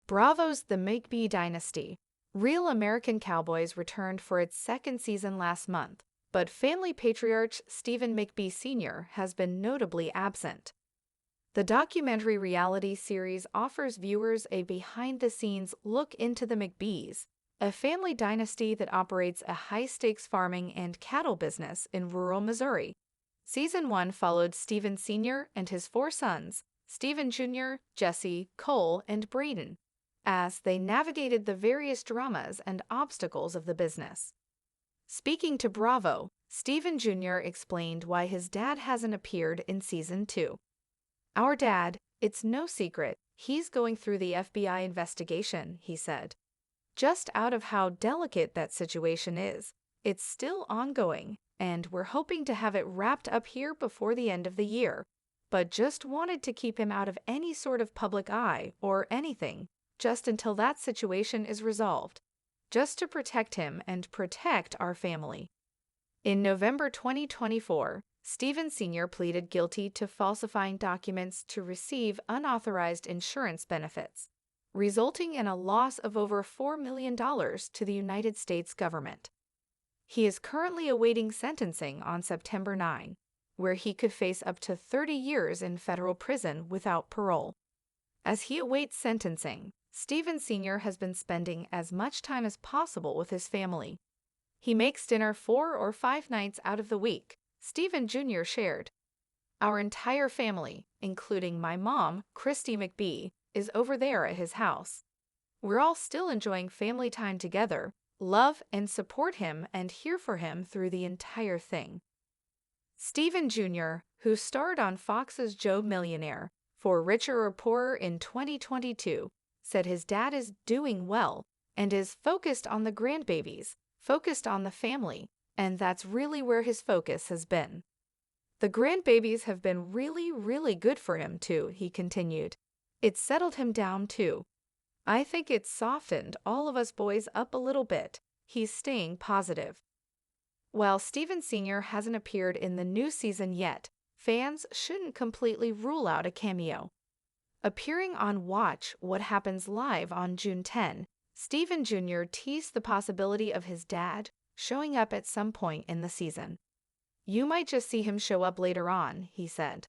Bravo's The McBee Dynasty. Real American Cowboys returned for its second season last month, but family patriarch Stephen McBee Sr. has been notably absent. The documentary reality series offers viewers a behind-the-scenes look into the McBees, a family dynasty that operates a high-stakes farming and cattle business in rural Missouri. Season 1 followed Stephen Sr. and his four sons, Stephen Jr., Jesse, Cole, and Braden, as they navigated the various dramas and obstacles of the business. Speaking to Bravo, Stephen Jr. explained why his dad hasn't appeared in Season 2. "Our dad, it's no secret, he's going through the FBI investigation," he said. "Just out of how delicate that situation is, it's still ongoing, and we're hoping to have it wrapped up here before the end of the year, but just wanted to keep him out of any sort of public eye or anything, just until that situation is resolved, just to protect him and protect our family." In November 2024, Stephen Sr. pleaded guilty to falsifying documents to receive unauthorized insurance benefits, resulting in a loss of over $4 million to the United States government. He is currently awaiting sentencing on September 9, where he could face up to 30 years in federal prison without parole. As he awaits sentencing, Stephen Sr. has been spending as much time as possible with his family. He makes dinner 4 or 5 nights out of the week, Stephen Jr. shared. "Our entire family, including my mom, Christy McBee, is over there at his house. We're all still enjoying family time together, love and support him and here for him through the entire thing." Stephen Jr., who starred on Fox's Joe Millionaire for Richer or Poorer in 2022, said his dad is doing well and is focused on the grandbabies, focused on the family, and that's really where his focus has been. "The grandbabies have been really, really good for him too," he continued. "It's settled him down too. I think it's softened all of us boys up a little bit." He's staying positive. While Stephen Sr. hasn't appeared in the new season yet, fans shouldn't completely rule out a cameo. Appearing on Watch What Happens Live on June 10, Stephen Jr. teased the possibility of his dad showing up at some point in the season. "You might just see him show up later on," he said.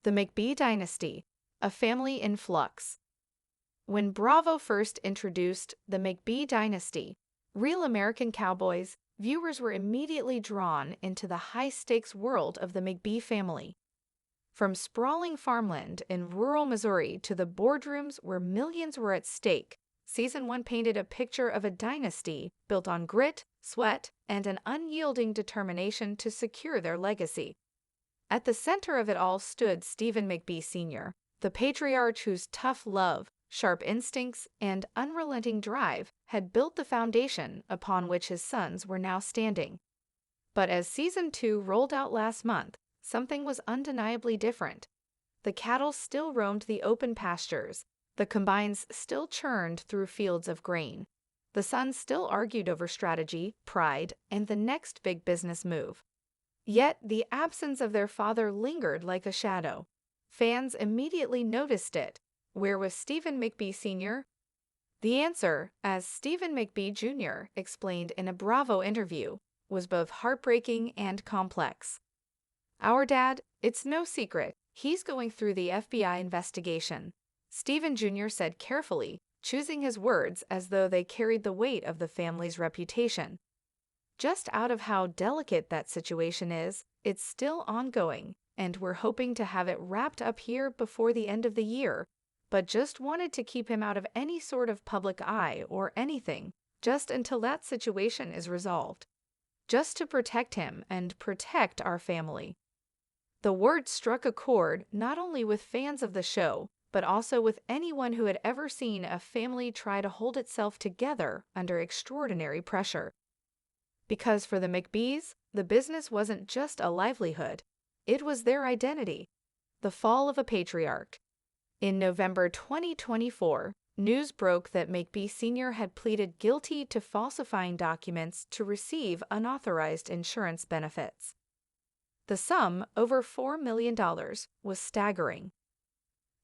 The McBee Dynasty, a family in flux. When Bravo first introduced the McBee Dynasty, Real American Cowboys, viewers were immediately drawn into the high-stakes world of the McBee family. From sprawling farmland in rural Missouri to the boardrooms where millions were at stake, Season 1 painted a picture of a dynasty built on grit, sweat, and an unyielding determination to secure their legacy. At the center of it all stood Stephen McBee Sr., the patriarch whose tough love, sharp instincts, and unrelenting drive had built the foundation upon which his sons were now standing. But as Season 2 rolled out last month, something was undeniably different. The cattle still roamed the open pastures, the combines still churned through fields of grain. The sons still argued over strategy, pride, and the next big business move. Yet the absence of their father lingered like a shadow. Fans immediately noticed it. Where was Stephen McBee Sr.? The answer, as Stephen McBee Jr. explained in a Bravo interview, was both heartbreaking and complex. "Our dad, it's no secret, he's going through the FBI investigation," Stephen Jr. said carefully, choosing his words as though they carried the weight of the family's reputation. "Just out of how delicate that situation is, it's still ongoing, and we're hoping to have it wrapped up here before the end of the year, but just wanted to keep him out of any sort of public eye or anything, just until that situation is resolved, just to protect him and protect our family." The word struck a chord not only with fans of the show, but also with anyone who had ever seen a family try to hold itself together under extraordinary pressure. Because for the McBees, the business wasn't just a livelihood, it was their identity. The fall of a patriarch. In November 2024, news broke that McBee Sr. had pleaded guilty to falsifying documents to receive unauthorized insurance benefits. The sum, over $4 million, was staggering.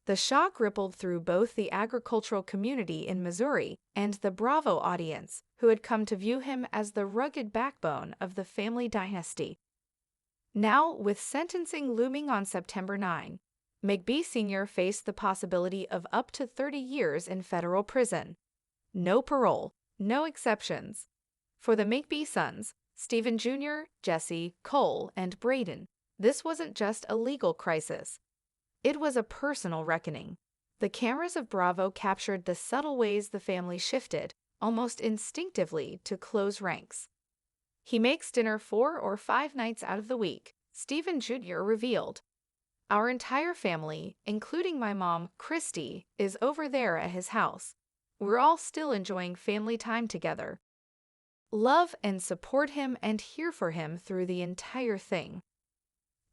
The shock rippled through both the agricultural community in Missouri and the Bravo audience, who had come to view him as the rugged backbone of the family dynasty. Now, with sentencing looming on September 9, McBee Sr. faced the possibility of up to 30 years in federal prison. No parole, no exceptions. For the McBee sons, Stephen Jr., Jesse, Cole, and Braden, this wasn't just a legal crisis. It was a personal reckoning. The cameras of Bravo captured the subtle ways the family shifted, almost instinctively, to close ranks. "He makes dinner 4 or 5 nights out of the week," Stephen Jr. revealed. "Our entire family, including my mom, Christy, is over there at his house. We're all still enjoying family time together." Love and support him and here for him through the entire thing.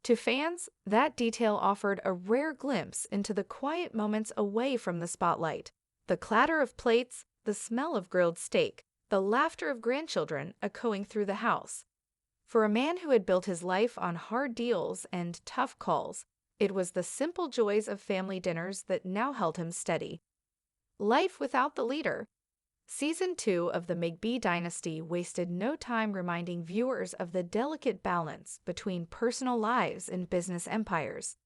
To fans, that detail offered a rare glimpse into the quiet moments away from the spotlight. The clatter of plates, the smell of grilled steak, the laughter of grandchildren echoing through the house. For a man who had built his life on hard deals and tough calls, it was the simple joys of family dinners that now held him steady. Life without the leader. Season 2 of the McBee Dynasty wasted no time reminding viewers of the delicate balance between personal lives and business empires.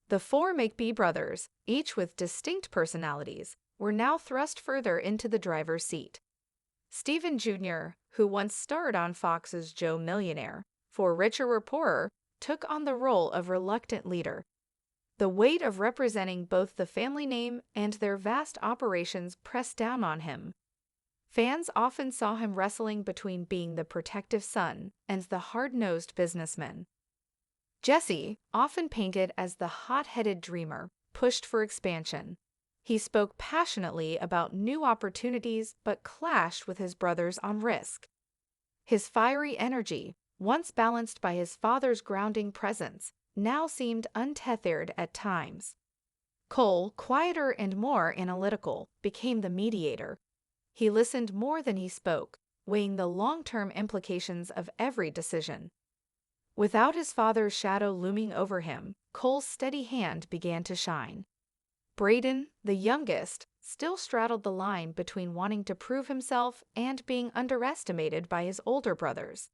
The 4 McBee brothers, each with distinct personalities, were now thrust further into the driver's seat. Stephen Jr., who once starred on Fox's Joe Millionaire, for Richer or Poorer, took on the role of reluctant leader. The weight of representing both the family name and their vast operations pressed down on him. Fans often saw him wrestling between being the protective son and the hard-nosed businessman. Jesse, often painted as the hot-headed dreamer, pushed for expansion. He spoke passionately about new opportunities but clashed with his brothers on risk. His fiery energy, once balanced by his father's grounding presence, now seemed untethered at times. Cole, quieter and more analytical, became the mediator. He listened more than he spoke, weighing the long-term implications of every decision. Without his father's shadow looming over him, Cole's steady hand began to shine. Braden, the youngest, still straddled the line between wanting to prove himself and being underestimated by his older brothers.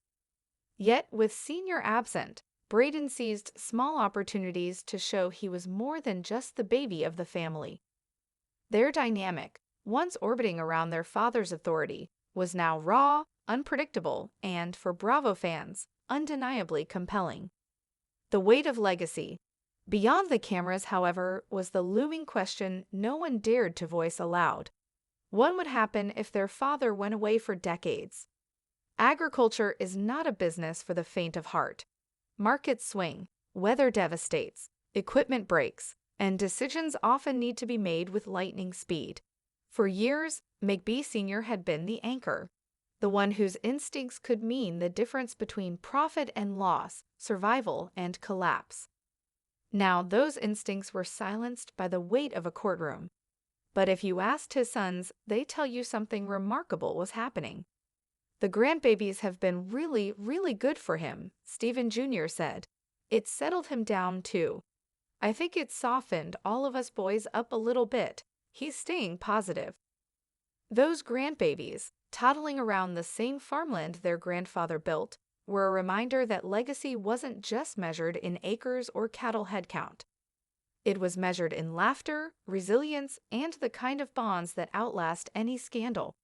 Yet, with Senior absent, Braden seized small opportunities to show he was more than just the baby of the family. Their dynamic, once orbiting around their father's authority, was now raw, unpredictable, and, for Bravo fans, undeniably compelling. The weight of legacy. Beyond the cameras, however, was the looming question no one dared to voice aloud. What would happen if their father went away for decades? Agriculture is not a business for the faint of heart. Markets swing, weather devastates, equipment breaks, and decisions often need to be made with lightning speed. For years, McBee Sr. had been the anchor, the one whose instincts could mean the difference between profit and loss, survival and collapse. Now, those instincts were silenced by the weight of a courtroom. But if you asked his sons, they'd tell you something remarkable was happening. "The grandbabies have been really, really good for him," Stephen Jr. said. "It's settled him down, too. I think it's softened all of us boys up a little bit. He's staying positive." Those grandbabies, toddling around the same farmland their grandfather built, were a reminder that legacy wasn't just measured in acres or cattle headcount. It was measured in laughter, resilience, and the kind of bonds that outlast any scandal.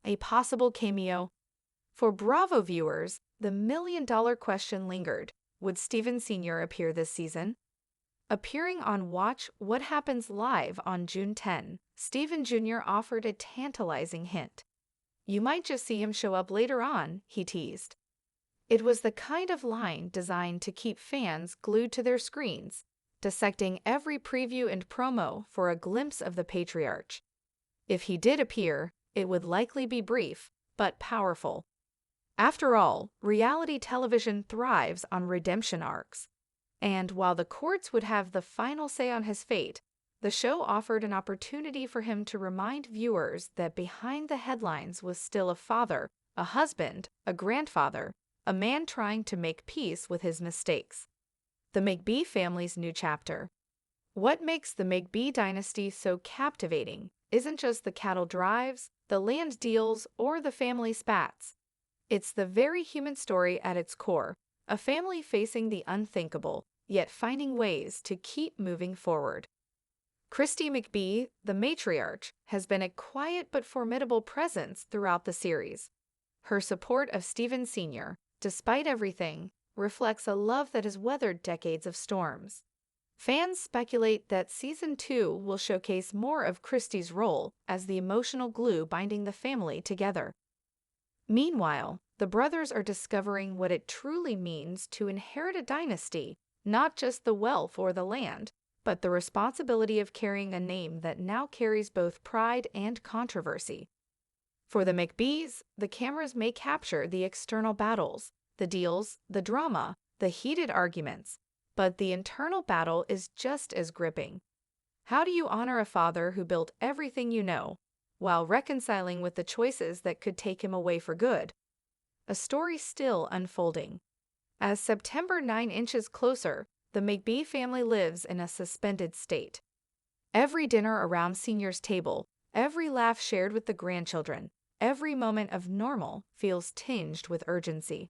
A possible cameo. For Bravo viewers, the million-dollar question lingered. Would Stephen Sr. appear this season? Appearing on Watch What Happens Live on June 10, Stephen Jr. offered a tantalizing hint. "You might just see him show up later on," he teased. It was the kind of line designed to keep fans glued to their screens, dissecting every preview and promo for a glimpse of the patriarch. If he did appear, it would likely be brief, but powerful. After all, reality television thrives on redemption arcs. And while the courts would have the final say on his fate, the show offered an opportunity for him to remind viewers that behind the headlines was still a father, a husband, a grandfather, a man trying to make peace with his mistakes. The McBee family's new chapter. What makes the McBee Dynasty so captivating isn't just the cattle drives, the land deals, or the family spats. It's the very human story at its core, a family facing the unthinkable, yet finding ways to keep moving forward. Christy McBee, the matriarch, has been a quiet but formidable presence throughout the series. Her support of Stephen Sr., despite everything, reflects a love that has weathered decades of storms. Fans speculate that Season 2 will showcase more of Christy's role as the emotional glue binding the family together. Meanwhile, the brothers are discovering what it truly means to inherit a dynasty, not just the wealth or the land, but the responsibility of carrying a name that now carries both pride and controversy. For the McBees, the cameras may capture the external battles, the deals, the drama, the heated arguments, but the internal battle is just as gripping. How do you honor a father who built everything you know, while reconciling with the choices that could take him away for good? A story still unfolding. As September 9 inches closer, the McBee family lives in a suspended state. Every dinner around Senior's table, every laugh shared with the grandchildren, every moment of normal feels tinged with urgency.